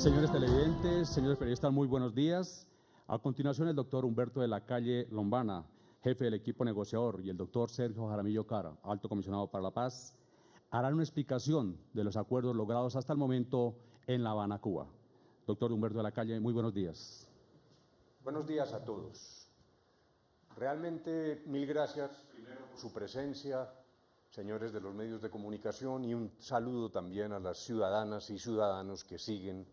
Señores televidentes, señores periodistas, muy buenos días. A continuación, el doctor Humberto de la Calle Lombana, jefe del equipo negociador, y el doctor Sergio Jaramillo Cara, alto comisionado para la paz, harán una explicación de los acuerdos logrados hasta el momento en La Habana, Cuba. Doctor Humberto de la Calle, muy buenos días. Buenos días a todos. Realmente, mil gracias primero por su presencia, señores de los medios de comunicación, y un saludo también a las ciudadanas y ciudadanos que siguen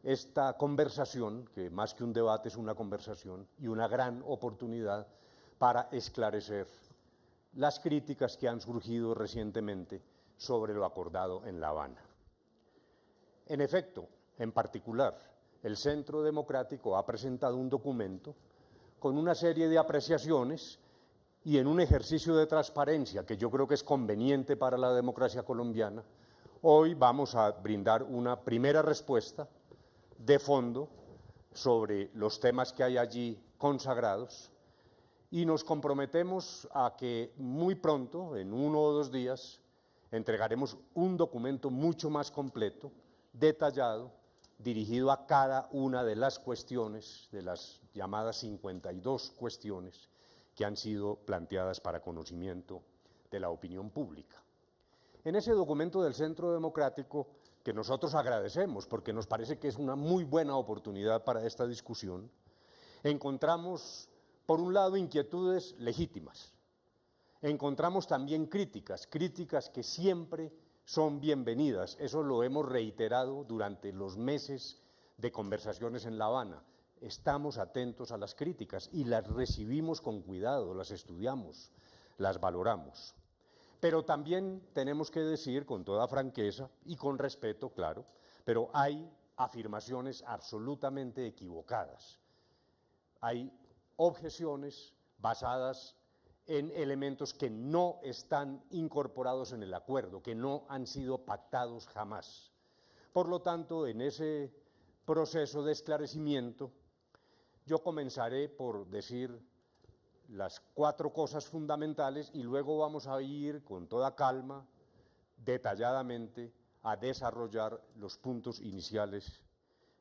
esta conversación, que más que un debate es una conversación y una gran oportunidad para esclarecer las críticas que han surgido recientemente sobre lo acordado en La Habana. En efecto, en particular, el Centro Democrático ha presentado un documento con una serie de apreciaciones y en un ejercicio de transparencia que yo creo que es conveniente para la democracia colombiana. Hoy vamos a brindar una primera respuesta de fondo sobre los temas que hay allí consagrados y nos comprometemos a que muy pronto, en 1 o 2 días, entregaremos un documento mucho más completo, detallado, dirigido a cada una de las cuestiones, de las llamadas 52 cuestiones que han sido planteadas para conocimiento de la opinión pública. En ese documento del Centro Democrático, que nosotros agradecemos porque nos parece que es una muy buena oportunidad para esta discusión, encontramos, por un lado, inquietudes legítimas. Encontramos también críticas que siempre son bienvenidas. Eso lo hemos reiterado durante los meses de conversaciones en La Habana. Estamos atentos a las críticas y las recibimos con cuidado, las estudiamos, las valoramos. Pero también tenemos que decir con toda franqueza y con respeto, claro, pero hay afirmaciones absolutamente equivocadas. Hay objeciones basadas en elementos que no están incorporados en el acuerdo, que no han sido pactados jamás. Por lo tanto, en ese proceso de esclarecimiento, yo comenzaré por decir las 4 cosas fundamentales y luego vamos a ir con toda calma, detalladamente, a desarrollar los puntos iniciales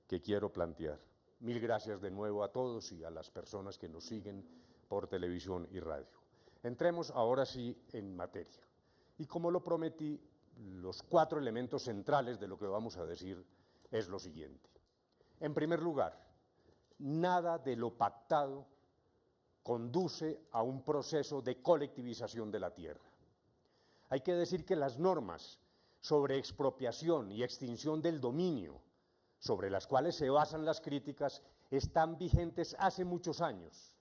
que quiero plantear. Mil gracias de nuevo a todos y a las personas que nos siguen por televisión y radio. Entremos ahora sí en materia. Y como lo prometí, los 4 elementos centrales de lo que vamos a decir es lo siguiente. En primer lugar, nada de lo pactado conduce a un proceso de colectivización de la tierra. Hay que decir que las normas sobre expropiación y extinción del dominio, sobre las cuales se basan las críticas, están vigentes hace muchos años.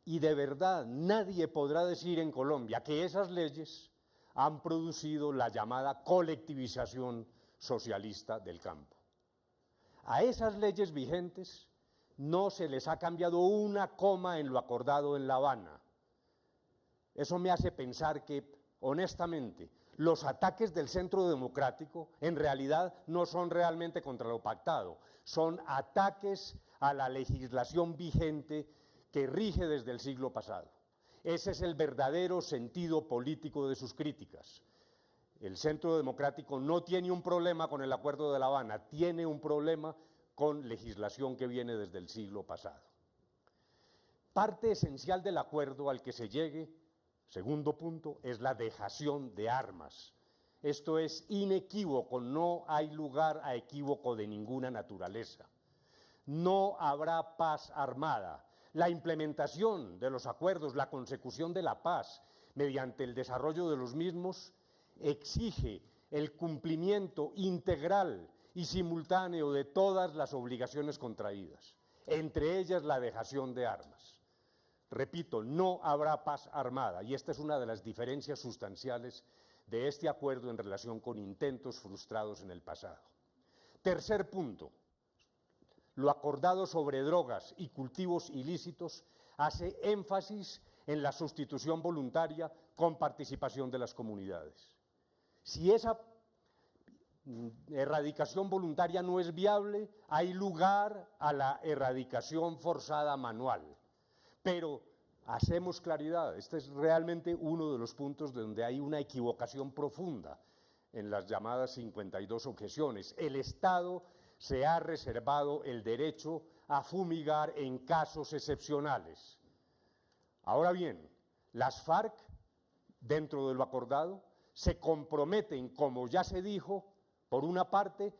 Y de verdad nadie podrá decir en Colombia que esas leyes han producido la llamada colectivización socialista del campo. A esas leyes vigentes no se les ha cambiado una coma en lo acordado en La Habana. Eso me hace pensar que, honestamente, los ataques del Centro Democrático en realidad no son realmente contra lo pactado, son ataques a la legislación vigente que rige desde el siglo pasado. Ese es el verdadero sentido político de sus críticas. El Centro Democrático no tiene un problema con el Acuerdo de La Habana, tiene un problema con legislación que viene desde el siglo pasado. Parte esencial del acuerdo al que se llegue, segundo punto, es la dejación de armas. Esto es inequívoco, no hay lugar a equívoco de ninguna naturaleza. No habrá paz armada. La implementación de los acuerdos, la consecución de la paz mediante el desarrollo de los mismos exige el cumplimiento integral y simultáneo de todas las obligaciones contraídas, entre ellas la dejación de armas. Repito, no habrá paz armada y esta es una de las diferencias sustanciales de este acuerdo en relación con intentos frustrados en el pasado. Tercer punto, lo acordado sobre drogas y cultivos ilícitos hace énfasis en la sustitución voluntaria con participación de las comunidades. Si esa erradicación voluntaria no es viable, hay lugar a la erradicación forzada manual. Pero hacemos claridad, este es realmente uno de los puntos donde hay una equivocación profunda en las llamadas 52 objeciones. El Estado se ha reservado el derecho a fumigar en casos excepcionales. Ahora bien, las FARC, dentro de lo acordado, se comprometen, como ya se dijo, por una parte,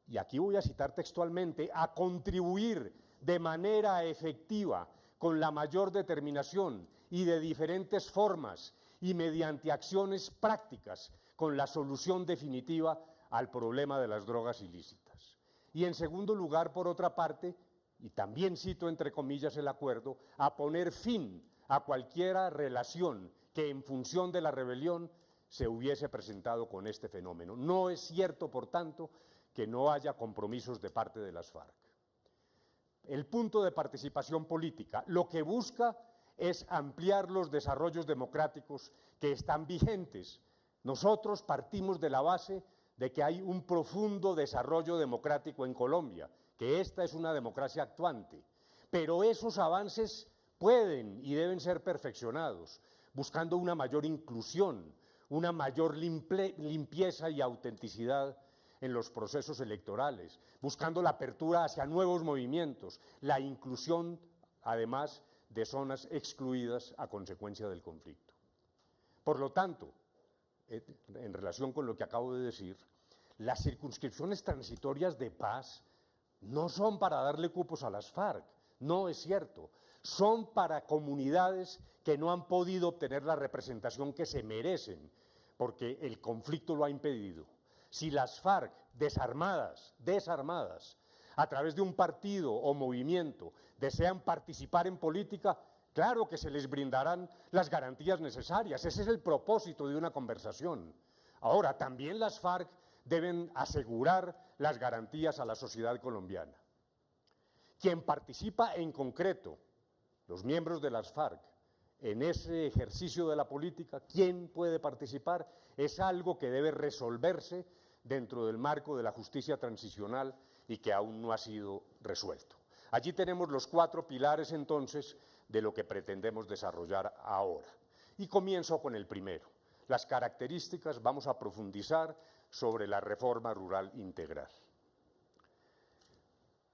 y aquí voy a citar textualmente, a contribuir de manera efectiva, con la mayor determinación y de diferentes formas y mediante acciones prácticas, con la solución definitiva al problema de las drogas ilícitas. Y en segundo lugar, por otra parte, y también cito entre comillas el acuerdo, a poner fin a cualquier relación que en función de la rebelión se hubiese presentado con este fenómeno. No es cierto, por tanto, que no haya compromisos de parte de las FARC. El punto de participación política lo que busca es ampliar los desarrollos democráticos que están vigentes. Nosotros partimos de la base de que hay un profundo desarrollo democrático en Colombia, que esta es una democracia actuante, pero esos avances pueden y deben ser perfeccionados, buscando una mayor inclusión, una mayor limpieza y autenticidad en los procesos electorales, buscando la apertura hacia nuevos movimientos, la inclusión, además, de zonas excluidas a consecuencia del conflicto. Por lo tanto, en relación con lo que acabo de decir, las circunscripciones transitorias de paz no son para darle cupos a las FARC, no es cierto, son para comunidades que no han podido obtener la representación que se merecen, porque el conflicto lo ha impedido. Si las FARC, desarmadas, a través de un partido o movimiento, desean participar en política, claro que se les brindarán las garantías necesarias, ese es el propósito de una conversación. Ahora, también las FARC deben asegurar las garantías a la sociedad colombiana. Quien participa en concreto, los miembros de las FARC, en ese ejercicio de la política, quién puede participar, es algo que debe resolverse dentro del marco de la justicia transicional y que aún no ha sido resuelto. Allí tenemos los 4 pilares, entonces, de lo que pretendemos desarrollar ahora. Y comienzo con el primero. Las características, vamos a profundizar sobre la reforma rural integral.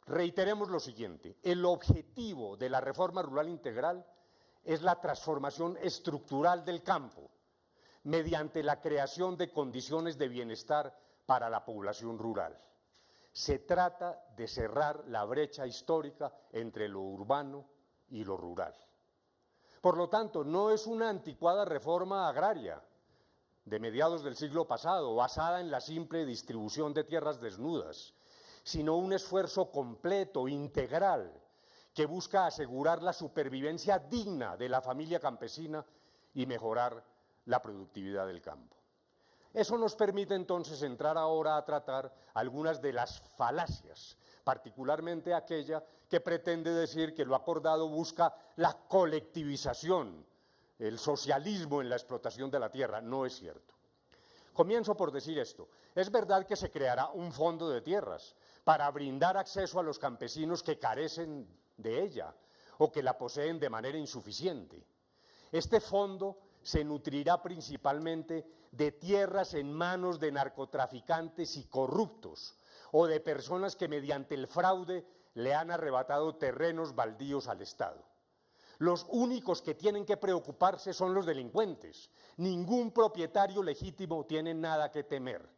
Reiteremos lo siguiente, el objetivo de la reforma rural integral es la transformación estructural del campo mediante la creación de condiciones de bienestar para la población rural. Se trata de cerrar la brecha histórica entre lo urbano y lo rural. Por lo tanto, no es una anticuada reforma agraria de mediados del siglo pasado, basada en la simple distribución de tierras desnudas, sino un esfuerzo completo, integral, que busca asegurar la supervivencia digna de la familia campesina y mejorar la productividad del campo. Eso nos permite entonces entrar ahora a tratar algunas de las falacias, particularmente aquella que pretende decir que lo acordado busca la colectivización, el socialismo en la explotación de la tierra. No es cierto. Comienzo por decir esto. Es verdad que se creará un fondo de tierras para brindar acceso a los campesinos que carecen de ella o que la poseen de manera insuficiente. Este fondo se nutrirá principalmente de tierras en manos de narcotraficantes y corruptos o de personas que mediante el fraude le han arrebatado terrenos baldíos al Estado. Los únicos que tienen que preocuparse son los delincuentes. Ningún propietario legítimo tiene nada que temer.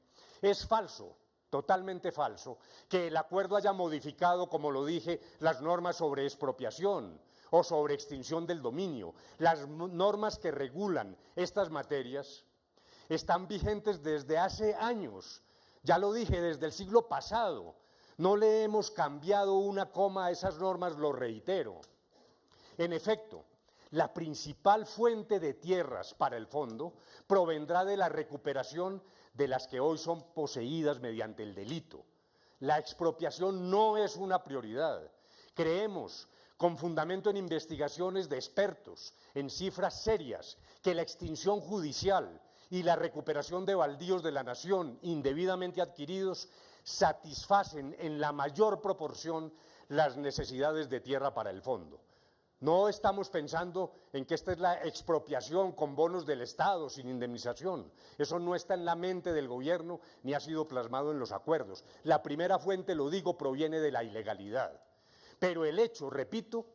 Es falso, totalmente falso, que el acuerdo haya modificado, como lo dije, las normas sobre expropiación o sobre extinción del dominio. Las normas que regulan estas materias están vigentes desde hace años. Ya lo dije, desde el siglo pasado. No le hemos cambiado una coma a esas normas, lo reitero. En efecto, la principal fuente de tierras para el fondo provendrá de la recuperación de las que hoy son poseídas mediante el delito. La expropiación no es una prioridad. Creemos, con fundamento en investigaciones de expertos, en cifras serias, que la extinción judicial y la recuperación de baldíos de la nación indebidamente adquiridos satisfacen en la mayor proporción las necesidades de tierra para el fondo. No estamos pensando en que esta es la expropiación con bonos del Estado sin indemnización. Eso no está en la mente del gobierno ni ha sido plasmado en los acuerdos. La primera fuente, lo digo, proviene de la ilegalidad. Pero el hecho, repito,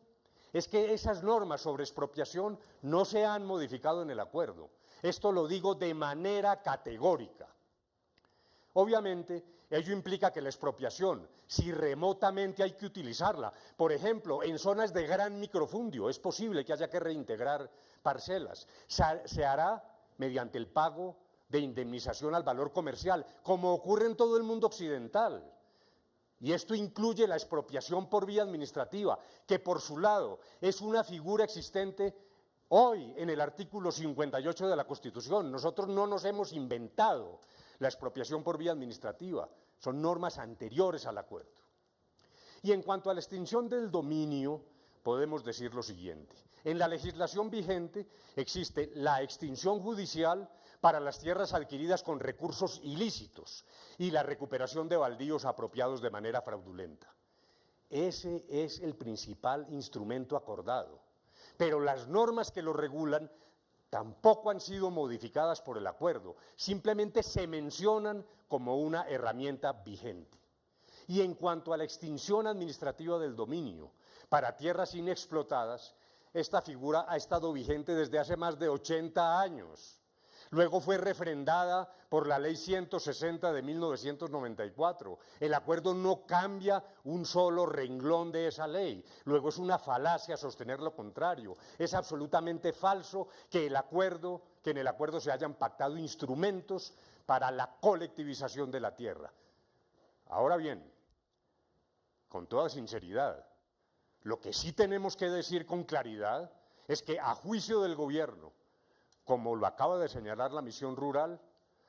es que esas normas sobre expropiación no se han modificado en el acuerdo. Esto lo digo de manera categórica. Obviamente, ello implica que la expropiación, si remotamente hay que utilizarla, por ejemplo, en zonas de gran microfundio, es posible que haya que reintegrar parcelas, se hará mediante el pago de indemnización al valor comercial, como ocurre en todo el mundo occidental. Y esto incluye la expropiación por vía administrativa, que por su lado es una figura existente hoy en el artículo 58 de la Constitución. Nosotros no nos hemos inventado la expropiación por vía administrativa, son normas anteriores al acuerdo. Y en cuanto a la extinción del dominio, podemos decir lo siguiente. En la legislación vigente existe la extinción judicial para las tierras adquiridas con recursos ilícitos y la recuperación de baldíos apropiados de manera fraudulenta. Ese es el principal instrumento acordado, pero las normas que lo regulan tampoco han sido modificadas por el acuerdo, simplemente se mencionan como una herramienta vigente. Y en cuanto a la extinción administrativa del dominio para tierras inexplotadas, esta figura ha estado vigente desde hace más de 80 años. Luego fue refrendada por la Ley 160 de 1994. El acuerdo no cambia un solo renglón de esa ley. Luego es una falacia sostener lo contrario. Es absolutamente falso que en el acuerdo se hayan pactado instrumentos para la colectivización de la tierra. Ahora bien, con toda sinceridad, lo que sí tenemos que decir con claridad es que a juicio del gobierno, como lo acaba de señalar la Misión Rural,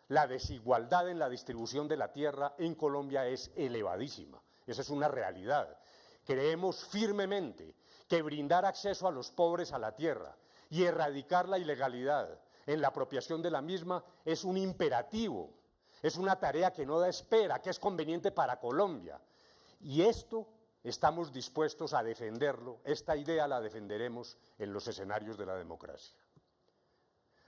la desigualdad en la distribución de la tierra en Colombia es elevadísima. Esa es una realidad. Creemos firmemente que brindar acceso a los pobres a la tierra y erradicar la ilegalidad en la apropiación de la misma es un imperativo, es una tarea que no da espera, que es conveniente para Colombia. Y esto estamos dispuestos a defenderlo, esta idea la defenderemos en los escenarios de la democracia.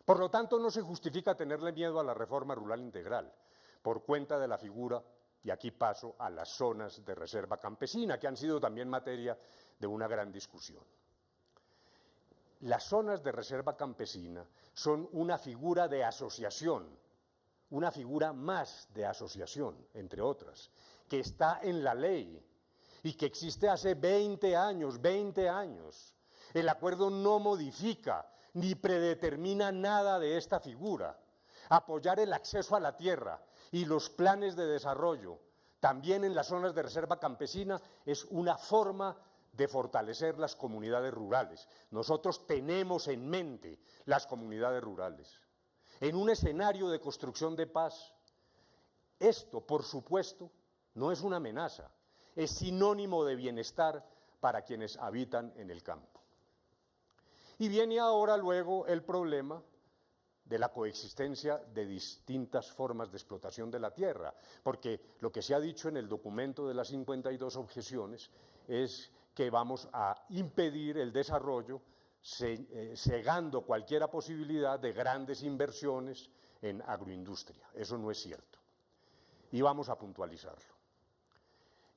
Por lo tanto, no se justifica tenerle miedo a la reforma rural integral, por cuenta de la figura, y aquí paso a las zonas de reserva campesina, que han sido también materia de una gran discusión. Las zonas de reserva campesina son una figura de asociación, una figura más de asociación, entre otras, que está en la ley y que existe hace 20 años. El acuerdo no modifica ni predetermina nada de esta figura. Apoyar el acceso a la tierra y los planes de desarrollo, también en las zonas de reserva campesina, es una forma de fortalecer las comunidades rurales. Nosotros tenemos en mente las comunidades rurales. En un escenario de construcción de paz, esto, por supuesto, no es una amenaza, es sinónimo de bienestar para quienes habitan en el campo. Y viene ahora luego el problema de la coexistencia de distintas formas de explotación de la tierra, porque lo que se ha dicho en el documento de las 52 objeciones es que vamos a impedir el desarrollo cegando cualquier posibilidad de grandes inversiones en agroindustria. Eso no es cierto. Y vamos a puntualizarlo.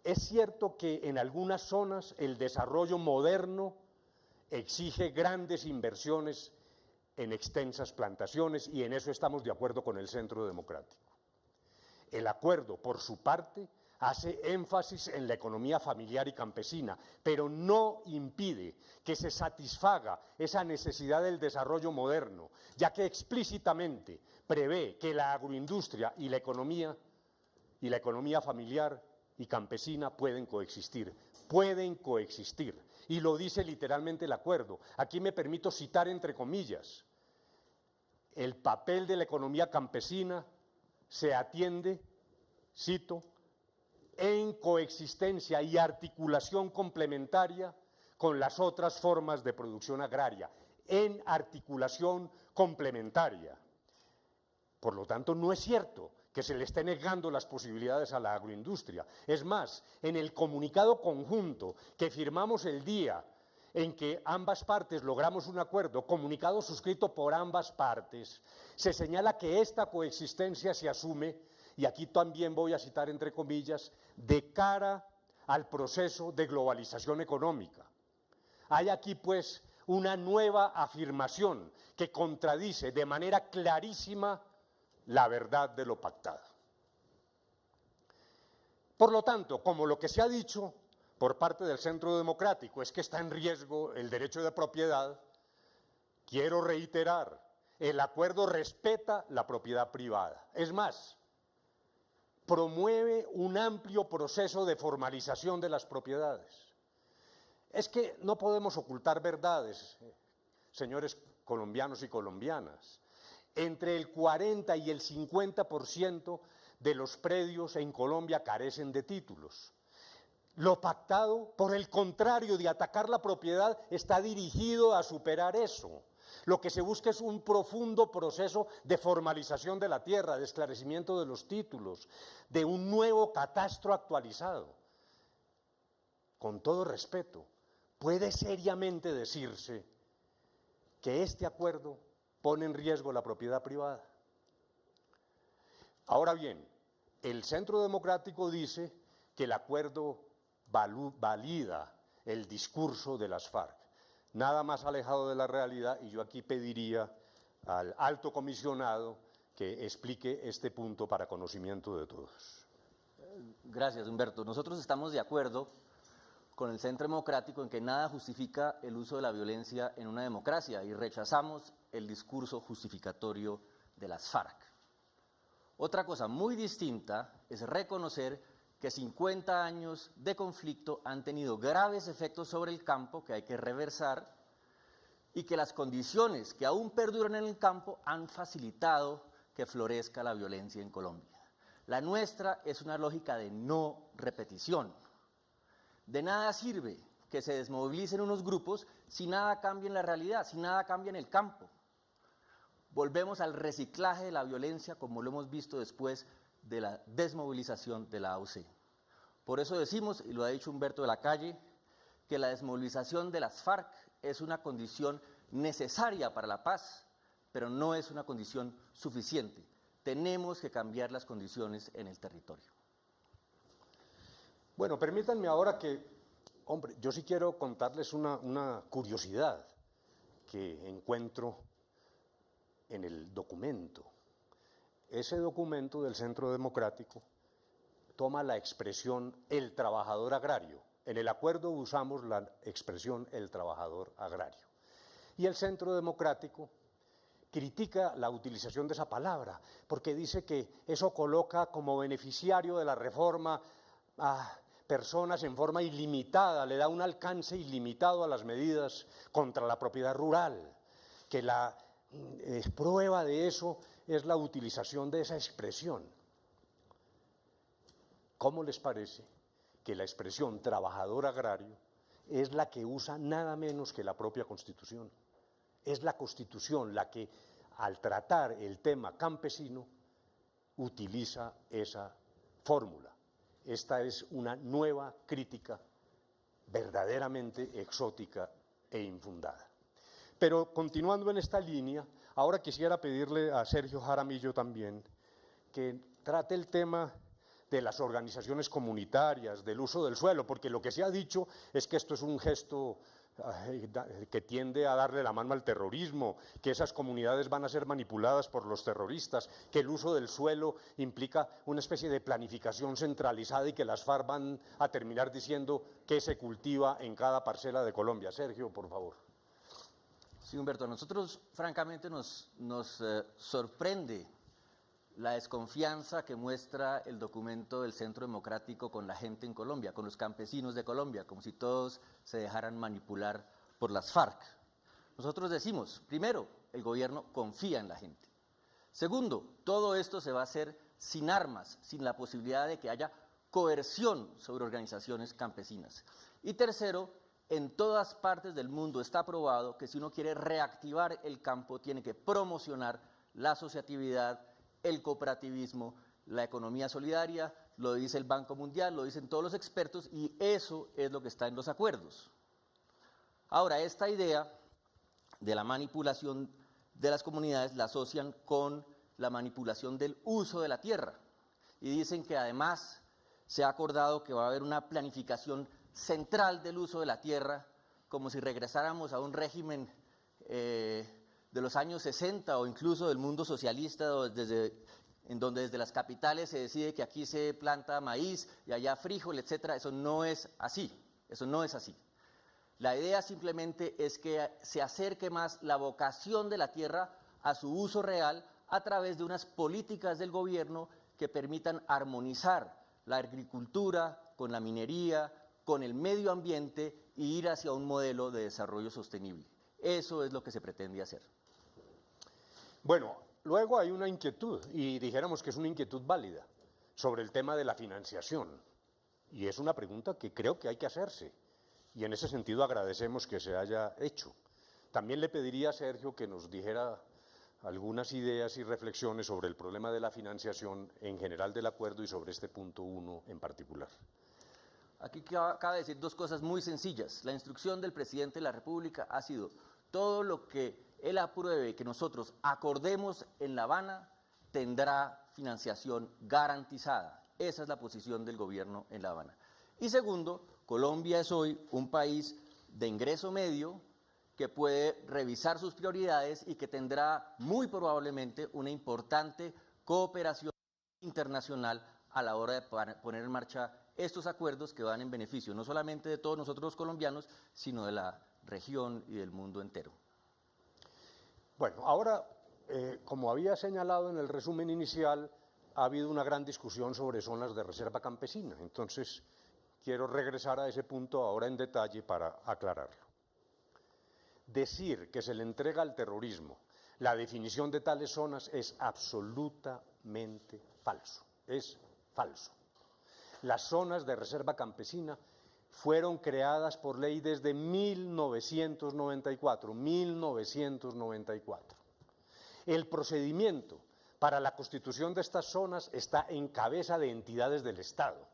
Es cierto que en algunas zonas el desarrollo moderno exige grandes inversiones en extensas plantaciones y en eso estamos de acuerdo con el Centro Democrático. El acuerdo, por su parte, hace énfasis en la economía familiar y campesina, pero no impide que se satisfaga esa necesidad del desarrollo moderno, ya que explícitamente prevé que la agroindustria y la economía familiar y campesina pueden coexistir, y lo dice literalmente el acuerdo. Aquí me permito citar entre comillas: el papel de la economía campesina se atiende, cito, en coexistencia y articulación complementaria con las otras formas de producción agraria, en articulación complementaria. Por lo tanto, no es cierto que se le esté negando las posibilidades a la agroindustria. Es más, en el comunicado conjunto que firmamos el día en que ambas partes logramos un acuerdo, comunicado suscrito por ambas partes, se señala que esta coexistencia se asume, y aquí también voy a citar entre comillas, de cara al proceso de globalización económica. Hay aquí pues una nueva afirmación que contradice de manera clarísima la verdad de lo pactado. Por lo tanto, como lo que se ha dicho por parte del Centro Democrático es que está en riesgo el derecho de propiedad, quiero reiterar, el acuerdo respeta la propiedad privada. Es más, promueve un amplio proceso de formalización de las propiedades. Es que no podemos ocultar verdades, señores colombianos y colombianas. Entre el 40 y el 50% de los predios en Colombia carecen de títulos. Lo pactado, por el contrario de atacar la propiedad, está dirigido a superar eso. Lo que se busca es un profundo proceso de formalización de la tierra, de esclarecimiento de los títulos, de un nuevo catastro actualizado. Con todo respeto, ¿puede seriamente decirse que este acuerdo pone en riesgo la propiedad privada? Ahora bien, el Centro Democrático dice que el acuerdo valida el discurso de las FARC. Nada más alejado de la realidad, y yo aquí pediría al alto comisionado que explique este punto para conocimiento de todos. Gracias, Humberto. Nosotros estamos de acuerdo con el Centro Democrático en que nada justifica el uso de la violencia en una democracia y rechazamos el discurso justificatorio de las FARC. Otra cosa muy distinta es reconocer que 50 años de conflicto han tenido graves efectos sobre el campo que hay que reversar y que las condiciones que aún perduran en el campo han facilitado que florezca la violencia en Colombia. La nuestra es una lógica de no repetición. De nada sirve que se desmovilicen unos grupos si nada cambia en la realidad, si nada cambia en el campo. Volvemos al reciclaje de la violencia como lo hemos visto después de la desmovilización de la AUC. Por eso decimos, y lo ha dicho Humberto de la Calle, que la desmovilización de las FARC es una condición necesaria para la paz, pero no es una condición suficiente. Tenemos que cambiar las condiciones en el territorio. Bueno, permítanme ahora que, hombre, yo sí quiero contarles una curiosidad que encuentro en el documento. Ese documento del Centro Democrático toma la expresión el trabajador agrario. En el acuerdo usamos la expresión el trabajador agrario. Y el Centro Democrático critica la utilización de esa palabra, porque dice que eso coloca como beneficiario de la reforma a personas en forma ilimitada, le da un alcance ilimitado a las medidas contra la propiedad rural, que la prueba de eso es la utilización de esa expresión. ¿Cómo les parece que la expresión trabajador agrario es la que usa nada menos que la propia Constitución? Es la Constitución la que, al tratar el tema campesino, utiliza esa fórmula. Esta es una nueva crítica verdaderamente exótica e infundada. Pero continuando en esta línea, ahora quisiera pedirle a Sergio Jaramillo también que trate el tema de las organizaciones comunitarias, del uso del suelo, porque lo que se ha dicho es que esto es un gesto que tiende a darle la mano al terrorismo, que esas comunidades van a ser manipuladas por los terroristas, que el uso del suelo implica una especie de planificación centralizada y que las FARC van a terminar diciendo qué se cultiva en cada parcela de Colombia. Sergio, por favor. Sí, Humberto, a nosotros francamente nos sorprende la desconfianza que muestra el documento del Centro Democrático con la gente en Colombia, con los campesinos de Colombia, como si todos se dejaran manipular por las FARC. Nosotros decimos, primero, el gobierno confía en la gente. Segundo, todo esto se va a hacer sin armas, sin la posibilidad de que haya coerción sobre organizaciones campesinas. Y tercero, en todas partes del mundo está probado que si uno quiere reactivar el campo, tiene que promocionar la asociatividad, el cooperativismo, la economía solidaria, lo dice el Banco Mundial, lo dicen todos los expertos y eso es lo que está en los acuerdos. Ahora, esta idea de la manipulación de las comunidades la asocian con la manipulación del uso de la tierra y dicen que además se ha acordado que va a haber una planificación central del uso de la tierra, como si regresáramos a un régimen de los años 60 o incluso del mundo socialista, en donde desde las capitales se decide que aquí se planta maíz y allá frijol, etcétera. Eso no es así, eso no es así. La idea simplemente es que se acerque más la vocación de la tierra a su uso real a través de unas políticas del gobierno que permitan armonizar la agricultura con la minería, con el medio ambiente e ir hacia un modelo de desarrollo sostenible. Eso es lo que se pretende hacer. Bueno, luego hay una inquietud, y dijéramos que es una inquietud válida, sobre el tema de la financiación. Y es una pregunta que creo que hay que hacerse. Y en ese sentido agradecemos que se haya hecho. También le pediría a Sergio que nos dijera algunas ideas y reflexiones sobre el problema de la financiación en general del acuerdo y sobre este punto 1 en particular. Aquí cabe decir dos cosas muy sencillas. La instrucción del presidente de la República ha sido todo lo que él apruebe, que nosotros acordemos en La Habana, tendrá financiación garantizada. Esa es la posición del gobierno en La Habana. Y segundo, Colombia es hoy un país de ingreso medio que puede revisar sus prioridades y que tendrá muy probablemente una importante cooperación internacional a la hora de poner en marcha estos acuerdos que van en beneficio no solamente de todos nosotros los colombianos, sino de la región y del mundo entero. Bueno, ahora, como había señalado en el resumen inicial, ha habido una gran discusión sobre zonas de reserva campesina. Entonces, quiero regresar a ese punto ahora en detalle para aclararlo. Decir que se le entrega al terrorismo la definición de tales zonas es absolutamente falso, es falso. Las zonas de reserva campesina fueron creadas por ley desde 1994. El procedimiento para la constitución de estas zonas está en cabeza de entidades del Estado.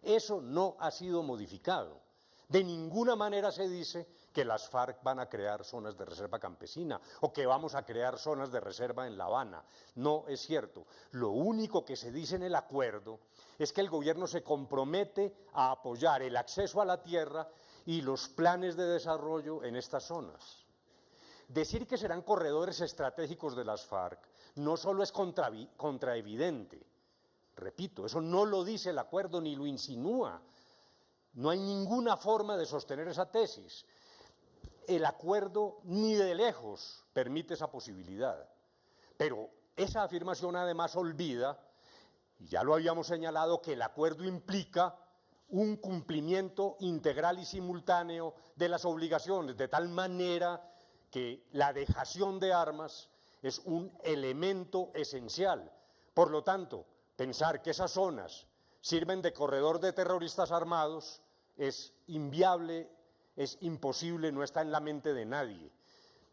Eso no ha sido modificado. De ninguna manera se dice que las FARC van a crear zonas de reserva campesina o que vamos a crear zonas de reserva en La Habana. No es cierto. Lo único que se dice en el acuerdo es que el gobierno se compromete a apoyar el acceso a la tierra y los planes de desarrollo en estas zonas. Decir que serán corredores estratégicos de las FARC no solo es contraevidente, repito, eso no lo dice el acuerdo ni lo insinúa. No hay ninguna forma de sostener esa tesis. El acuerdo ni de lejos permite esa posibilidad. Pero esa afirmación además olvida, y ya lo habíamos señalado, que el acuerdo implica un cumplimiento integral y simultáneo de las obligaciones, de tal manera que la dejación de armas es un elemento esencial. Por lo tanto, pensar que esas zonas sirven de corredor de terroristas armados es inviable, es imposible, no está en la mente de nadie.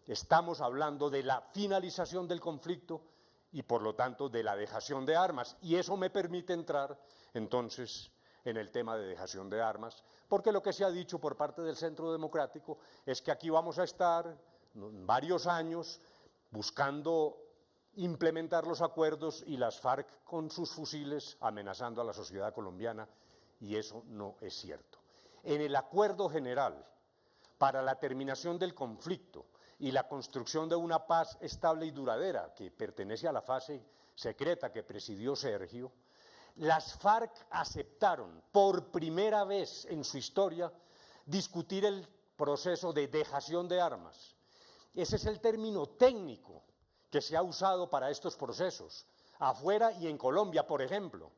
Estamos hablando de la finalización del conflicto y por lo tanto de la dejación de armas. Y eso me permite entrar entonces en el tema de dejación de armas, porque lo que se ha dicho por parte del Centro Democrático es que aquí vamos a estar varios años buscando implementar los acuerdos y las FARC con sus fusiles amenazando a la sociedad colombiana, y eso no es cierto. En el acuerdo general para la terminación del conflicto y la construcción de una paz estable y duradera, que pertenece a la fase secreta que presidió Sergio, las FARC aceptaron por primera vez en su historia discutir el proceso de dejación de armas. Ese es el término técnico que se ha usado para estos procesos, afuera y en Colombia, por ejemplo.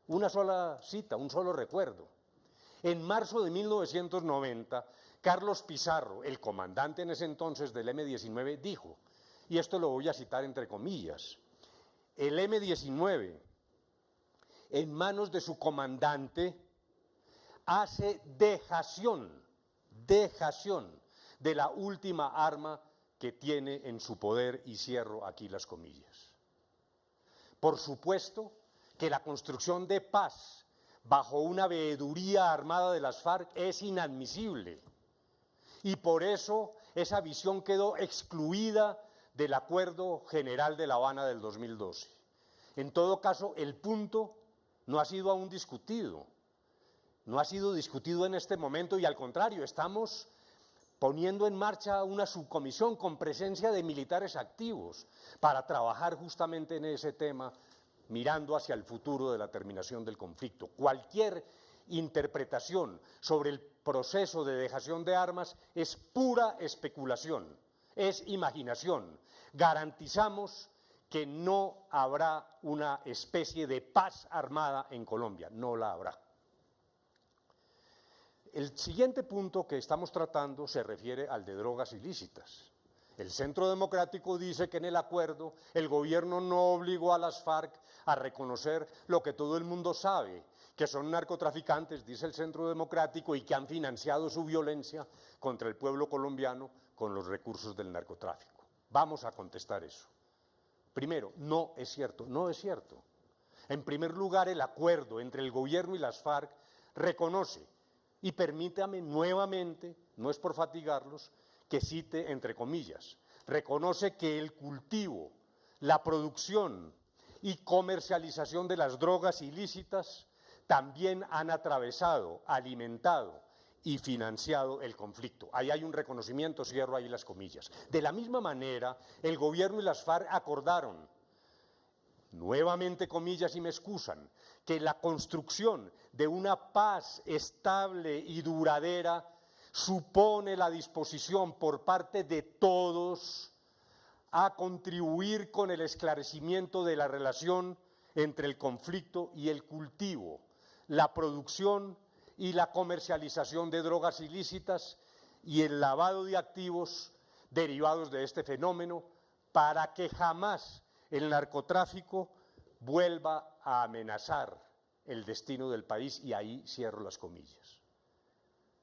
Una sola cita, un solo recuerdo. En marzo de 1990, Carlos Pizarro, el comandante en ese entonces del M-19, dijo, y esto lo voy a citar entre comillas, el M-19, en manos de su comandante, hace dejación de la última arma que tiene en su poder, y cierro aquí las comillas. Por supuesto que la construcción de paz bajo una veeduría armada de las FARC es inadmisible. y por eso esa visión quedó excluida del Acuerdo General de La Habana del 2012. En todo caso, el punto no ha sido aún discutido, no ha sido discutido en este momento y al contrario, estamos poniendo en marcha una subcomisión con presencia de militares activos para trabajar justamente en ese tema, mirando hacia el futuro de la terminación del conflicto. Cualquier interpretación sobre el proceso de dejación de armas es pura especulación, es imaginación. Garantizamos que no habrá una especie de paz armada en Colombia, no la habrá. El siguiente punto que estamos tratando se refiere al de drogas ilícitas. El Centro Democrático dice que en el acuerdo el gobierno no obligó a las FARC a reconocer lo que todo el mundo sabe, que son narcotraficantes, dice el Centro Democrático, y que han financiado su violencia contra el pueblo colombiano con los recursos del narcotráfico. Vamos a contestar eso. Primero, no es cierto, no es cierto. En primer lugar, el acuerdo entre el gobierno y las FARC reconoce, y permítame nuevamente, no es por fatigarlos, que cite entre comillas, reconoce que el cultivo, la producción y comercialización de las drogas ilícitas también han atravesado, alimentado y financiado el conflicto. Ahí hay un reconocimiento, cierro ahí las comillas. De la misma manera, el gobierno y las FARC acordaron, nuevamente comillas y me excusan, que la construcción de una paz estable y duradera supone la disposición por parte de todos a contribuir con el esclarecimiento de la relación entre el conflicto y el cultivo, la producción y la comercialización de drogas ilícitas y el lavado de activos derivados de este fenómeno para que jamás el narcotráfico vuelva a amenazar el destino del país, y ahí cierro las comillas.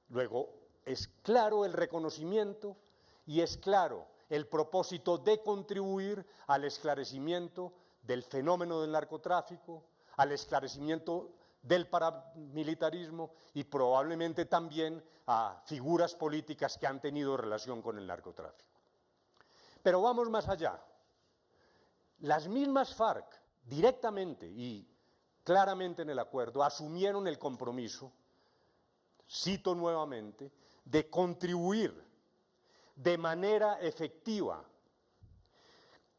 Luego, es claro el reconocimiento y es claro el propósito de contribuir al esclarecimiento del fenómeno del narcotráfico, al esclarecimiento del paramilitarismo y probablemente también a figuras políticas que han tenido relación con el narcotráfico. Pero vamos más allá. Las mismas FARC, directamente y claramente en el acuerdo, asumieron el compromiso, cito nuevamente, de contribuir de manera efectiva,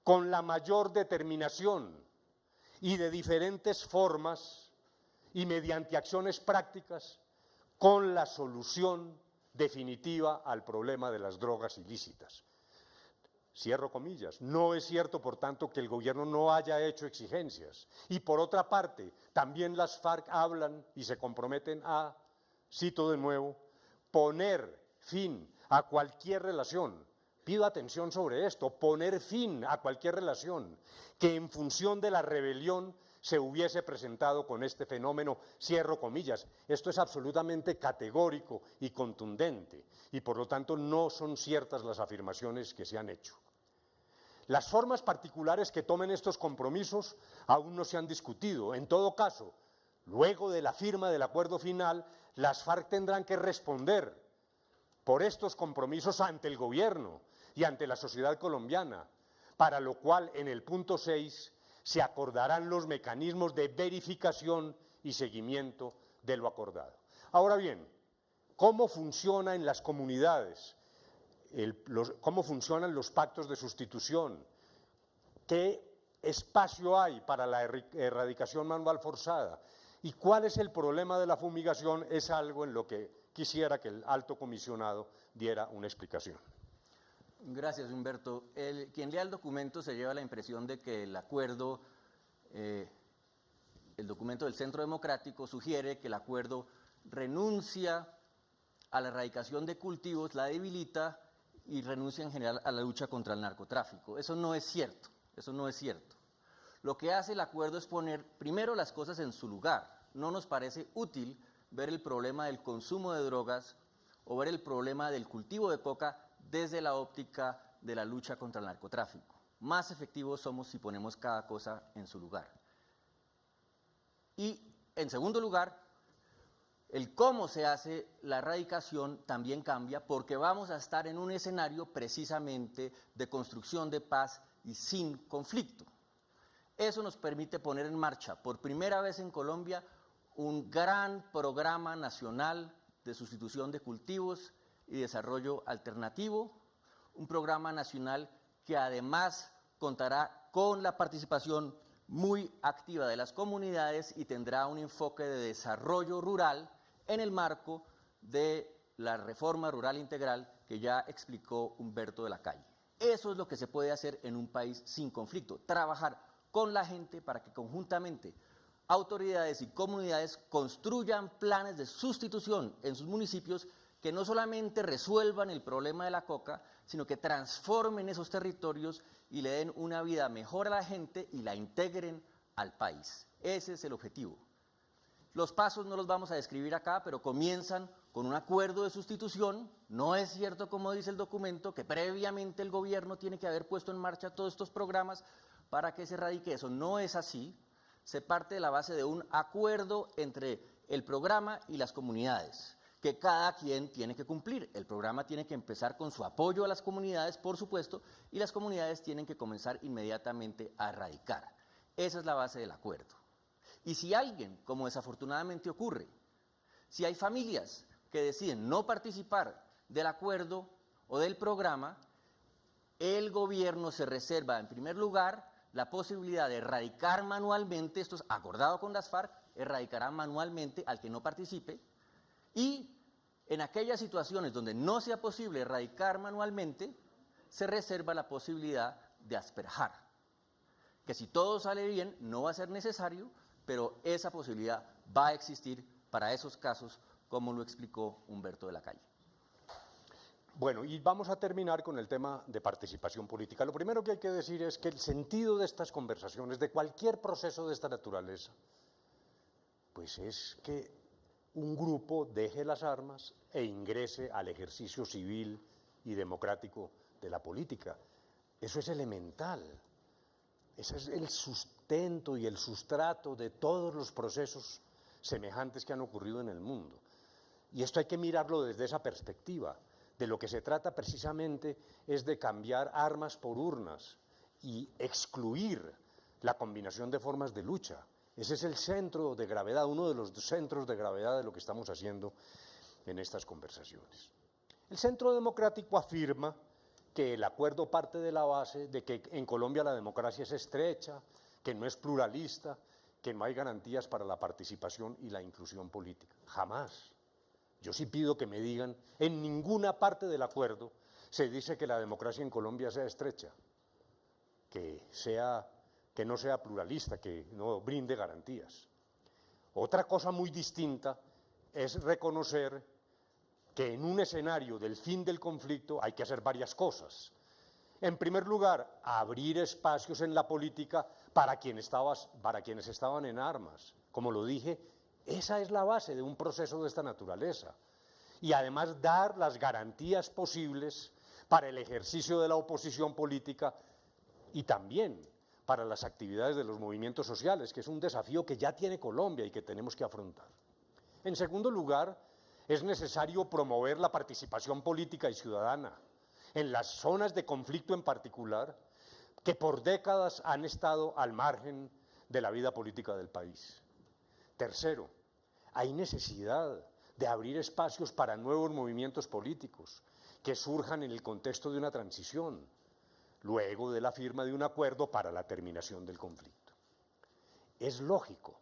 con la mayor determinación y de diferentes formas y mediante acciones prácticas, con la solución definitiva al problema de las drogas ilícitas. Cierro comillas. No es cierto, por tanto, que el gobierno no haya hecho exigencias. Y por otra parte, también las FARC hablan y se comprometen a, cito de nuevo, poner fin a cualquier relación. Pido atención sobre esto, poner fin a cualquier relación que en función de la rebelión se hubiese presentado con este fenómeno, cierro comillas. Esto es absolutamente categórico y contundente y por lo tanto no son ciertas las afirmaciones que se han hecho. Las formas particulares que tomen estos compromisos aún no se han discutido. En todo caso, luego de la firma del acuerdo final, las FARC tendrán que responder por estos compromisos ante el gobierno y ante la sociedad colombiana, para lo cual en el punto 6 se acordarán los mecanismos de verificación y seguimiento de lo acordado. Ahora bien, ¿cómo funciona en las comunidades? ¿Cómo funcionan los pactos de sustitución? ¿Qué espacio hay para la erradicación manual forzada? ¿Y cuál es el problema de la fumigación? Es algo en lo que quisiera que el alto comisionado diera una explicación. Gracias, Humberto. Quien lea el documento se lleva la impresión de que el acuerdo, el documento del Centro Democrático sugiere que el acuerdo renuncia a la erradicación de cultivos, la debilita y renuncia en general a la lucha contra el narcotráfico. Eso no es cierto, eso no es cierto. Lo que hace el acuerdo es poner primero las cosas en su lugar. No nos parece útil ver el problema del consumo de drogas o ver el problema del cultivo de coca desde la óptica de la lucha contra el narcotráfico. Más efectivos somos si ponemos cada cosa en su lugar. Y, en segundo lugar, El cómo se hace la erradicación también cambia porque vamos a estar en un escenario precisamente de construcción de paz y sin conflicto. Eso nos permite poner en marcha por primera vez en Colombia un gran programa nacional de sustitución de cultivos y desarrollo alternativo, un programa nacional que además contará con la participación muy activa de las comunidades y tendrá un enfoque de desarrollo rural en el marco de la reforma rural integral que ya explicó Humberto de la Calle. Eso es lo que se puede hacer en un país sin conflicto, trabajar con la gente para que conjuntamente autoridades y comunidades construyan planes de sustitución en sus municipios que no solamente resuelvan el problema de la coca, sino que transformen esos territorios y le den una vida mejor a la gente y la integren al país. Ese es el objetivo. Los pasos no los vamos a describir acá, pero comienzan con un acuerdo de sustitución. No es cierto, como dice el documento, que previamente el gobierno tiene que haber puesto en marcha todos estos programas para que se erradique eso. No es así. Se parte de la base de un acuerdo entre el programa y las comunidades, que cada quien tiene que cumplir. El programa tiene que empezar con su apoyo a las comunidades, por supuesto, y las comunidades tienen que comenzar inmediatamente a erradicar. Esa es la base del acuerdo. Y si alguien, como desafortunadamente ocurre, si hay familias que deciden no participar del acuerdo o del programa, el gobierno se reserva, en primer lugar, la posibilidad de erradicar manualmente, esto es acordado con las FARC, erradicará manualmente al que no participe, y en aquellas situaciones donde no sea posible erradicar manualmente, se reserva la posibilidad de asperjar, que si todo sale bien no va a ser necesario, pero esa posibilidad va a existir para esos casos, como lo explicó Humberto de la Calle. Bueno, y vamos a terminar con el tema de participación política. Lo primero que hay que decir es que el sentido de estas conversaciones, de cualquier proceso de esta naturaleza, pues es que un grupo deje las armas e ingrese al ejercicio civil y democrático de la política. Eso es elemental. Ese es el sustento y el sustrato de todos los procesos semejantes que han ocurrido en el mundo. Y esto hay que mirarlo desde esa perspectiva. De lo que se trata precisamente es de cambiar armas por urnas y excluir la combinación de formas de lucha. Ese es el centro de gravedad, uno de los centros de gravedad de lo que estamos haciendo en estas conversaciones. El Centro Democrático afirma que el acuerdo parte de la base de que en Colombia la democracia es estrecha, que no es pluralista, que no hay garantías para la participación y la inclusión política. Jamás. Yo sí pido que me digan, en ninguna parte del acuerdo se dice que la democracia en Colombia sea estrecha, que no sea pluralista, que no brinde garantías. Otra cosa muy distinta es reconocer que en un escenario del fin del conflicto hay que hacer varias cosas. En primer lugar, abrir espacios en la política para quienes estaban en armas. Como lo dije, esa es la base de un proceso de esta naturaleza. Y además dar las garantías posibles para el ejercicio de la oposición política y también para las actividades de los movimientos sociales, que es un desafío que ya tiene Colombia y que tenemos que afrontar. En segundo lugar, es necesario promover la participación política y ciudadana en las zonas de conflicto en particular, que por décadas han estado al margen de la vida política del país. Tercero, hay necesidad de abrir espacios para nuevos movimientos políticos que surjan en el contexto de una transición, luego de la firma de un acuerdo para la terminación del conflicto. Es lógico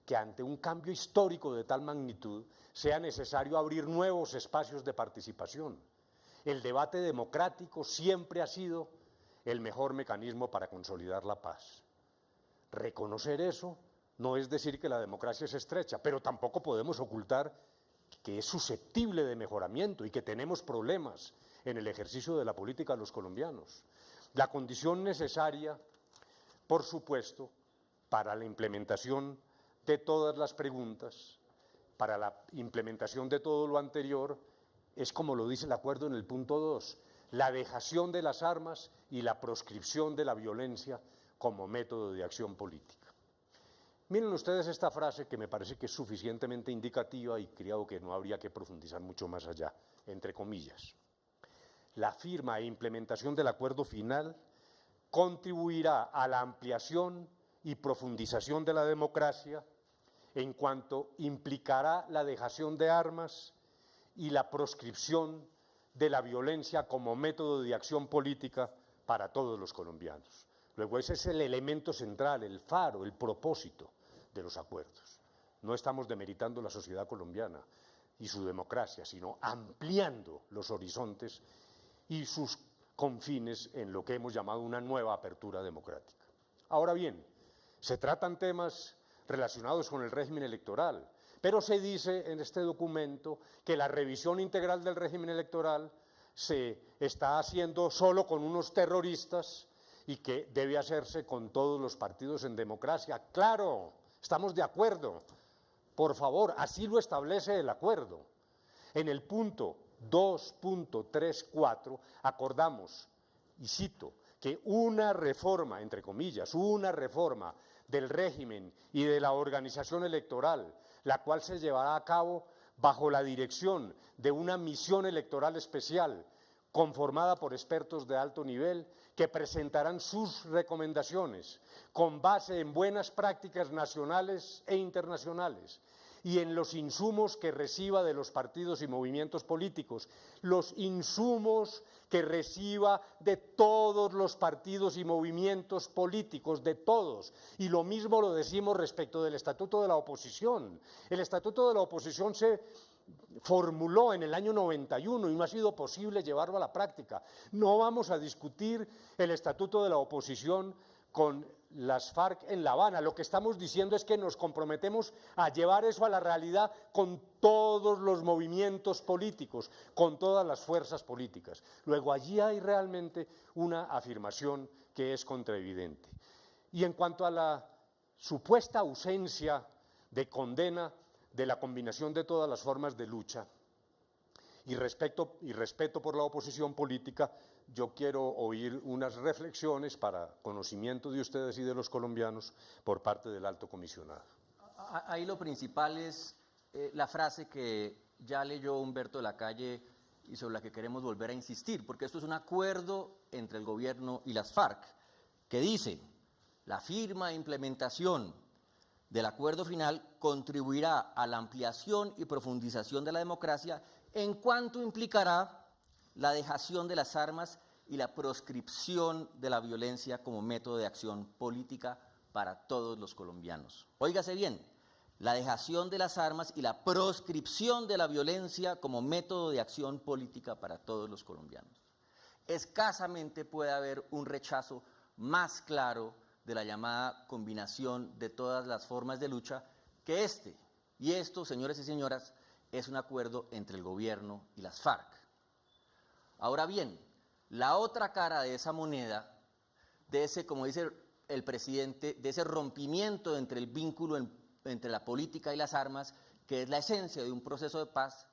que ante un cambio histórico de tal magnitud sea necesario abrir nuevos espacios de participación. El debate democrático siempre ha sido el mejor mecanismo para consolidar la paz. Reconocer eso no es decir que la democracia es estrecha, pero tampoco podemos ocultar que es susceptible de mejoramiento y que tenemos problemas en el ejercicio de la política de los colombianos. La condición necesaria, por supuesto, para la implementación de todas las preguntas, para la implementación de todo lo anterior, es como lo dice el acuerdo en el punto 2, la dejación de las armas y la proscripción de la violencia como método de acción política. Miren ustedes esta frase que me parece que es suficientemente indicativa y creo que no habría que profundizar mucho más allá, entre comillas. La firma e implementación del acuerdo final contribuirá a la ampliación y profundización de la democracia en cuanto implicará la dejación de armas y la proscripción de la violencia como método de acción política para todos los colombianos. Luego ese es el elemento central, el faro, el propósito de los acuerdos. No estamos demeritando la sociedad colombiana y su democracia, sino ampliando los horizontes y sus confines en lo que hemos llamado una nueva apertura democrática. Ahora bien, se tratan temas relacionados con el régimen electoral, pero se dice en este documento que la revisión integral del régimen electoral se está haciendo solo con unos terroristas y que debe hacerse con todos los partidos en democracia. Claro, estamos de acuerdo. Por favor, así lo establece el acuerdo. En el punto 2.34 acordamos, y cito, que una reforma, entre comillas, una reforma del régimen y de la organización electoral, la cual se llevará a cabo bajo la dirección de una misión electoral especial conformada por expertos de alto nivel que presentarán sus recomendaciones con base en buenas prácticas nacionales e internacionales y en los insumos que reciba de los partidos y movimientos políticos, los insumos que reciba de todos los partidos y movimientos políticos, de todos. Y lo mismo lo decimos respecto del Estatuto de la Oposición. El Estatuto de la Oposición se formuló en el año 91 y no ha sido posible llevarlo a la práctica. No vamos a discutir el Estatuto de la Oposición con las FARC en La Habana. Lo que estamos diciendo es que nos comprometemos a llevar eso a la realidad con todos los movimientos políticos, con todas las fuerzas políticas. Luego, allí hay realmente una afirmación que es contraevidente. Y en cuanto a la supuesta ausencia de condena de la combinación de todas las formas de lucha y respeto por la oposición política, yo quiero oír unas reflexiones para conocimiento de ustedes y de los colombianos por parte del alto comisionado. Ahí lo principal es la frase que ya leyó Humberto de la Calle y sobre la que queremos volver a insistir, porque esto es un acuerdo entre el gobierno y las FARC, que dice: la firma e implementación del acuerdo final contribuirá a la ampliación y profundización de la democracia en cuanto implicará la dejación de las armas y la proscripción de la violencia como método de acción política para todos los colombianos. Óigase bien, la dejación de las armas y la proscripción de la violencia como método de acción política para todos los colombianos. Escasamente puede haber un rechazo más claro de la llamada combinación de todas las formas de lucha que este. Y esto, señores y señoras, es un acuerdo entre el gobierno y las FARC. Ahora bien, la otra cara de esa moneda, de ese, como dice el presidente, de ese rompimiento entre el vínculo entre la política y las armas, que es la esencia de un proceso de paz,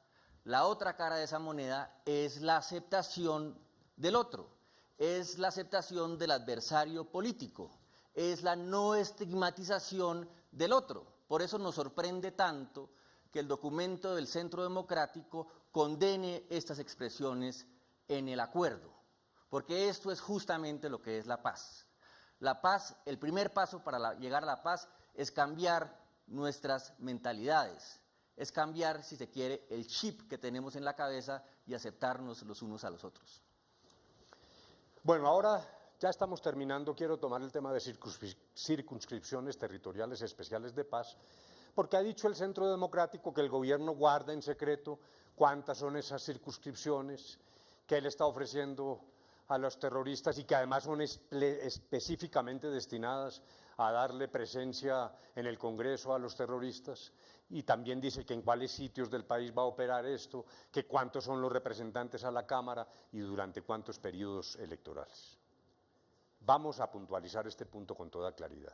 la otra cara de esa moneda es la aceptación del otro, es la aceptación del adversario político, es la no estigmatización del otro. Por eso nos sorprende tanto que el documento del Centro Democrático condene estas expresiones en el acuerdo, porque esto es justamente lo que es la paz. La paz, el primer paso para llegar a la paz es cambiar nuestras mentalidades, es cambiar, si se quiere, el chip que tenemos en la cabeza y aceptarnos los unos a los otros. Bueno, ahora ya estamos terminando. Quiero tomar el tema de circunscripciones territoriales especiales de paz, porque ha dicho el Centro Democrático que el gobierno guarda en secreto cuántas son esas circunscripciones que él está ofreciendo a los terroristas y que además son específicamente destinadas a darle presencia en el Congreso a los terroristas, y también dice que en cuáles sitios del país va a operar esto, que cuántos son los representantes a la Cámara y durante cuántos periodos electorales. Vamos a puntualizar este punto con toda claridad.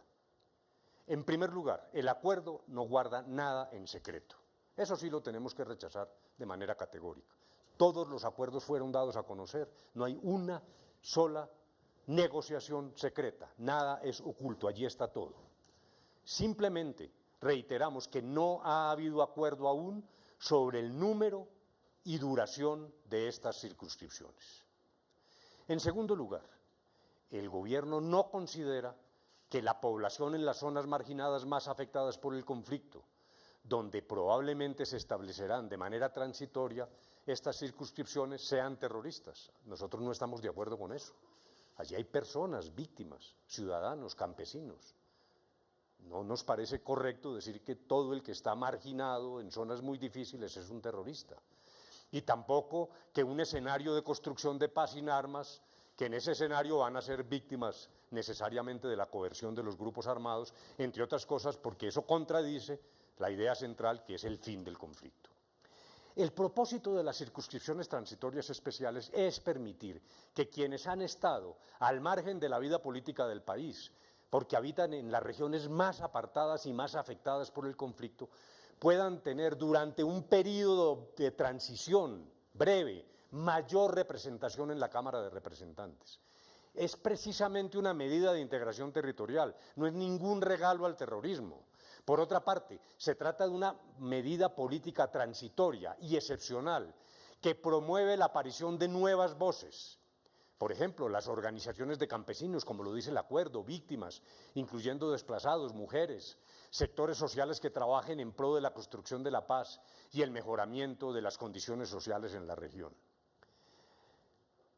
En primer lugar, el acuerdo no guarda nada en secreto. Eso sí lo tenemos que rechazar de manera categórica. Todos los acuerdos fueron dados a conocer, no hay una sola negociación secreta, nada es oculto, allí está todo. Simplemente reiteramos que no ha habido acuerdo aún sobre el número y duración de estas circunscripciones. En segundo lugar, el Gobierno no considera que la población en las zonas marginadas más afectadas por el conflicto, donde probablemente se establecerán de manera transitoria estas circunscripciones, sean terroristas. Nosotros no estamos de acuerdo con eso. Allí hay personas, víctimas, ciudadanos, campesinos. No nos parece correcto decir que todo el que está marginado en zonas muy difíciles es un terrorista. Y tampoco que un escenario de construcción de paz sin armas, que en ese escenario van a ser víctimas necesariamente de la coerción de los grupos armados, entre otras cosas porque eso contradice la idea central que es el fin del conflicto. El propósito de las circunscripciones transitorias especiales es permitir que quienes han estado al margen de la vida política del país, porque habitan en las regiones más apartadas y más afectadas por el conflicto, puedan tener durante un periodo de transición breve mayor representación en la Cámara de Representantes. Es precisamente una medida de integración territorial, no es ningún regalo al terrorismo. Por otra parte, se trata de una medida política transitoria y excepcional que promueve la aparición de nuevas voces. Por ejemplo, las organizaciones de campesinos, como lo dice el acuerdo, víctimas, incluyendo desplazados, mujeres, sectores sociales que trabajen en pro de la construcción de la paz y el mejoramiento de las condiciones sociales en la región.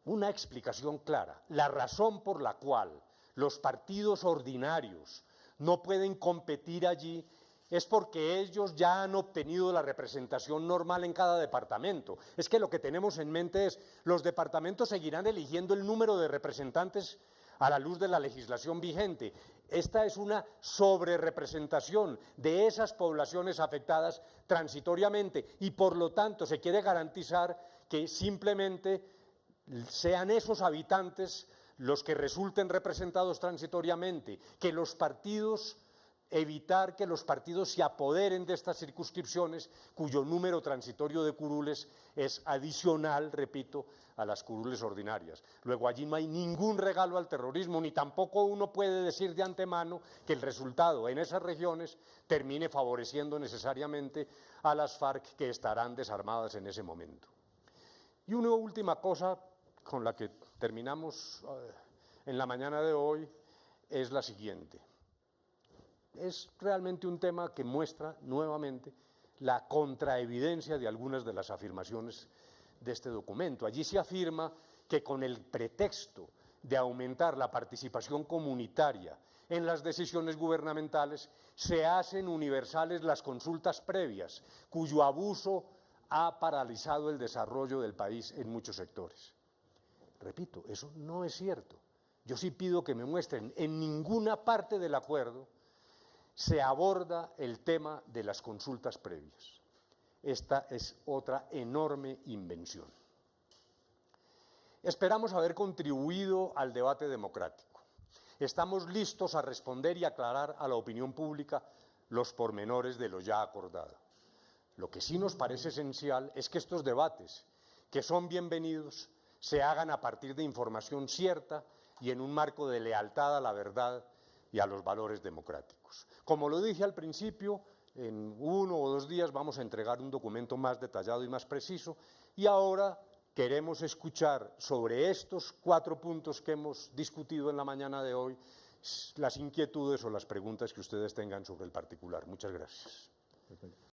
Una explicación clara, la razón por la cual los partidos ordinarios no pueden competir allí es porque ellos ya han obtenido la representación normal en cada departamento. Es que lo que tenemos en mente es, los departamentos seguirán eligiendo el número de representantes a la luz de la legislación vigente. Esta es una sobrerepresentación de esas poblaciones afectadas transitoriamente y por lo tanto se quiere garantizar que simplemente sean esos habitantes los que resulten representados transitoriamente, que los partidos, evitar que los partidos se apoderen de estas circunscripciones cuyo número transitorio de curules es adicional, repito, a las curules ordinarias. Luego allí no hay ningún regalo al terrorismo, ni tampoco uno puede decir de antemano que el resultado en esas regiones termine favoreciendo necesariamente a las FARC que estarán desarmadas en ese momento. Y una última cosa con la que terminamos en la mañana de hoy es la siguiente. Es realmente un tema que muestra nuevamente la contraevidencia de algunas de las afirmaciones de este documento. Allí se afirma que con el pretexto de aumentar la participación comunitaria en las decisiones gubernamentales se hacen universales las consultas previas, cuyo abuso ha paralizado el desarrollo del país en muchos sectores. Repito, eso no es cierto. Yo sí pido que me muestren en ninguna parte del acuerdo se aborda el tema de las consultas previas. Esta es otra enorme invención. Esperamos haber contribuido al debate democrático. Estamos listos a responder y aclarar a la opinión pública los pormenores de lo ya acordado. Lo que sí nos parece esencial es que estos debates, que son bienvenidos, se hagan a partir de información cierta y en un marco de lealtad a la verdad y a los valores democráticos. Como lo dije al principio, en 1 o 2 días vamos a entregar un documento más detallado y más preciso y ahora queremos escuchar sobre estos 4 puntos que hemos discutido en la mañana de hoy, las inquietudes o las preguntas que ustedes tengan sobre el particular. Muchas gracias.